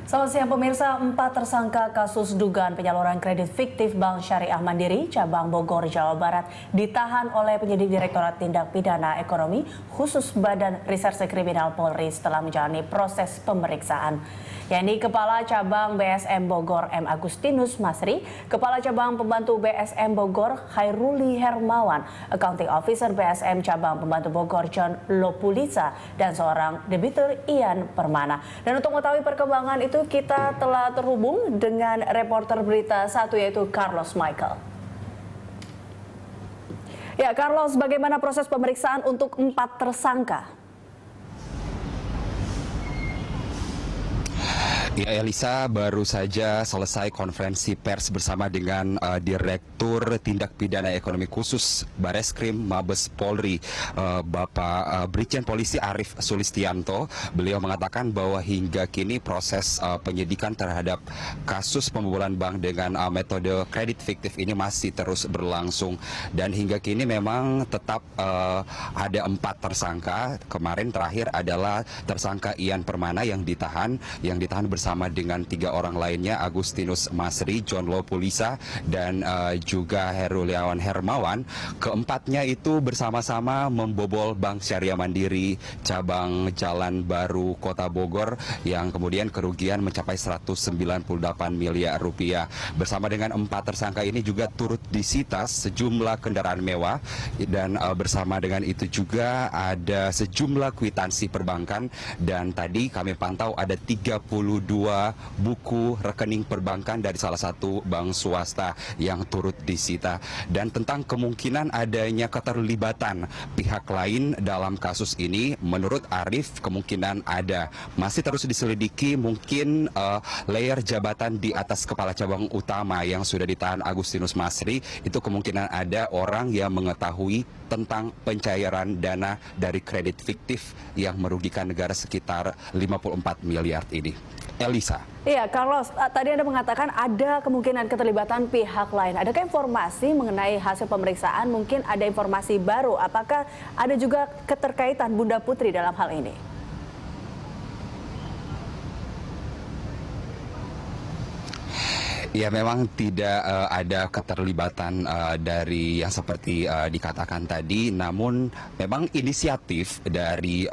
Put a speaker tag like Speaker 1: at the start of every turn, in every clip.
Speaker 1: Selamat siang pemirsa, 4 tersangka kasus dugaan penyaluran kredit fiktif Bank Syariah Mandiri Cabang Bogor, Jawa Barat ditahan oleh penyidik Direktorat Tindak Pidana Ekonomi khusus Badan Reserse Kriminal Polri setelah menjalani proses pemeriksaan. Yakni Kepala Cabang BSM Bogor M. Agustinus Masri, Kepala Cabang Pembantu BSM Bogor Hairuli Hermawan, Accounting Officer BSM Cabang Pembantu Bogor John Lopulisa, dan seorang debitur Ian Permana. Dan untuk mengetahui perkembangan itu kita telah terhubung dengan reporter berita 1 yaitu Carlos Michael. Ya, Carlos, bagaimana proses pemeriksaan untuk 4 tersangka?
Speaker 2: Ya, Elisa, baru saja selesai konferensi pers bersama dengan Direktur Tindak Pidana Ekonomi Khusus Bareskrim Mabes Polri, Bapak Brigjen Polisi Arief Sulistianto. Beliau mengatakan bahwa hingga kini proses penyidikan terhadap kasus pembobolan bank dengan metode kredit fiktif ini masih terus berlangsung. Dan hingga kini memang tetap ada 4 tersangka. Kemarin terakhir adalah tersangka Ian Permana yang ditahan bersama dengan 3 orang lainnya, Agustinus Masri, John Lopulisa, dan juga Heruliawan Hermawan. Keempatnya itu bersama-sama membobol Bank Syariah Mandiri Cabang Jalan Baru Kota Bogor yang kemudian kerugian mencapai 198 miliar rupiah. Bersama dengan 4 tersangka ini juga turut disita sejumlah kendaraan mewah, dan bersama dengan itu juga ada sejumlah kwitansi perbankan, dan tadi kami pantau ada 32 buku rekening perbankan dari salah satu bank swasta yang turut disita. Dan tentang kemungkinan adanya keterlibatan pihak lain dalam kasus ini, menurut Arief kemungkinan ada. Masih terus diselidiki, mungkin layer jabatan di atas kepala cabang utama yang sudah ditahan Agustinus Masri, itu kemungkinan ada orang yang mengetahui tentang pencairan dana dari kredit fiktif yang merugikan negara sekitar 54 miliar ini. Elisa.
Speaker 1: Iya, Carlos, tadi Anda mengatakan ada kemungkinan keterlibatan pihak lain. Adakah informasi mengenai hasil pemeriksaan? Mungkin ada informasi baru. Apakah ada juga keterkaitan Bunda Putri dalam hal ini?
Speaker 2: Ya, memang tidak ada keterlibatan dari yang seperti dikatakan tadi, namun memang inisiatif dari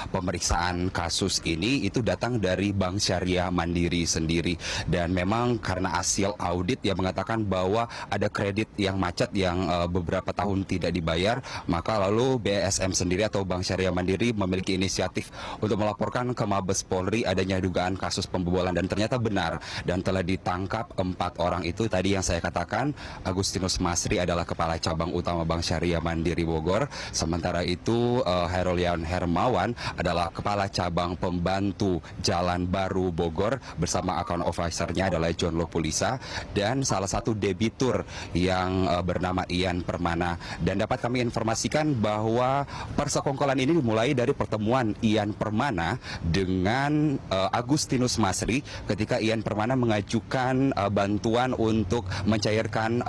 Speaker 2: pemeriksaan kasus ini itu datang dari Bank Syariah Mandiri sendiri. Dan memang karena hasil audit yang mengatakan bahwa ada kredit yang macet yang beberapa tahun tidak dibayar, maka lalu BSM sendiri atau Bank Syariah Mandiri memiliki inisiatif untuk melaporkan ke Mabes Polri adanya dugaan kasus pembobolan, dan ternyata benar dan telah ditangkap 4 orang itu. Tadi yang saya katakan, Agustinus Masri adalah Kepala Cabang Utama Bank Syariah Mandiri Bogor. Sementara itu Heruliawan Hermawan adalah Kepala Cabang Pembantu Jalan Baru Bogor, bersama account officer-nya adalah John Lopulisa, dan salah satu debitur yang bernama Ian Permana. Dan dapat kami informasikan bahwa persekongkolan ini dimulai dari pertemuan Ian Permana dengan Agustinus Masri ketika Ian Permana mengajukan bantuan untuk mencairkan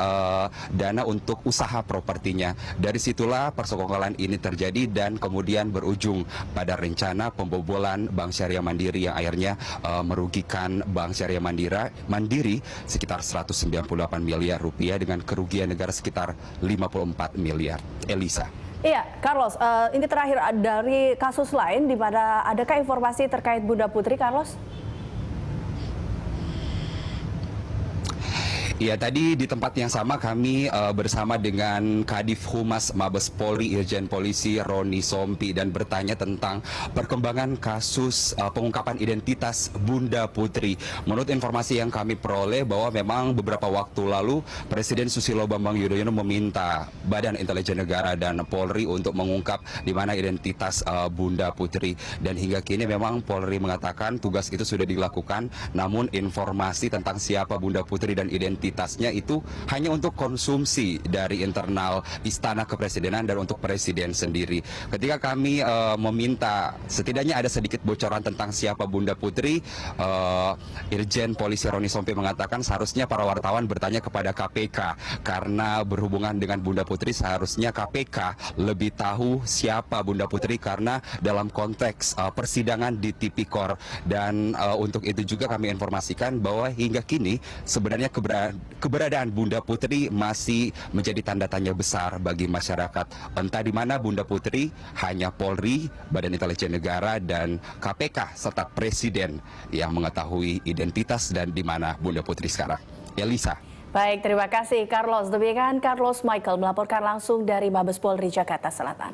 Speaker 2: dana untuk usaha propertinya. Dari situlah persekongkolan ini terjadi dan kemudian berujung pada rencana pembobolan Bank Syariah Mandiri yang akhirnya merugikan Bank Syariah Mandiri sekitar 198 miliar rupiah dengan kerugian negara sekitar 54 miliar. Elisa.
Speaker 1: Iya, Carlos, ini terakhir dari kasus lain di mana adakah informasi terkait Bunda Putri, Carlos?
Speaker 2: Ya, tadi di tempat yang sama kami bersama dengan Kadif Humas Mabes Polri Irjen Polisi Roni Sompi dan bertanya tentang perkembangan kasus pengungkapan identitas Bunda Putri. Menurut informasi yang kami peroleh bahwa memang beberapa waktu lalu Presiden Susilo Bambang Yudhoyono meminta Badan Intelijen Negara dan Polri untuk mengungkap di mana identitas Bunda Putri, dan hingga kini memang Polri mengatakan tugas itu sudah dilakukan, namun informasi tentang siapa Bunda Putri dan identitas identitasnya itu hanya untuk konsumsi dari internal istana kepresidenan dan untuk presiden sendiri. Ketika kami meminta setidaknya ada sedikit bocoran tentang siapa Bunda Putri, Irjen Polisi Roni Sompi mengatakan seharusnya para wartawan bertanya kepada KPK karena berhubungan dengan Bunda Putri seharusnya KPK lebih tahu siapa Bunda Putri karena dalam konteks persidangan di Tipikor. Dan untuk itu juga kami informasikan bahwa hingga kini sebenarnya keberadaan Bunda Putri masih menjadi tanda tanya besar bagi masyarakat. Entah di mana Bunda Putri, hanya Polri, Badan Intelijen Negara, dan KPK serta Presiden yang mengetahui identitas dan di mana Bunda Putri sekarang. Elisa.
Speaker 1: Baik, terima kasih Carlos. Demikian Carlos Michael melaporkan langsung dari Mabes Polri Jakarta Selatan.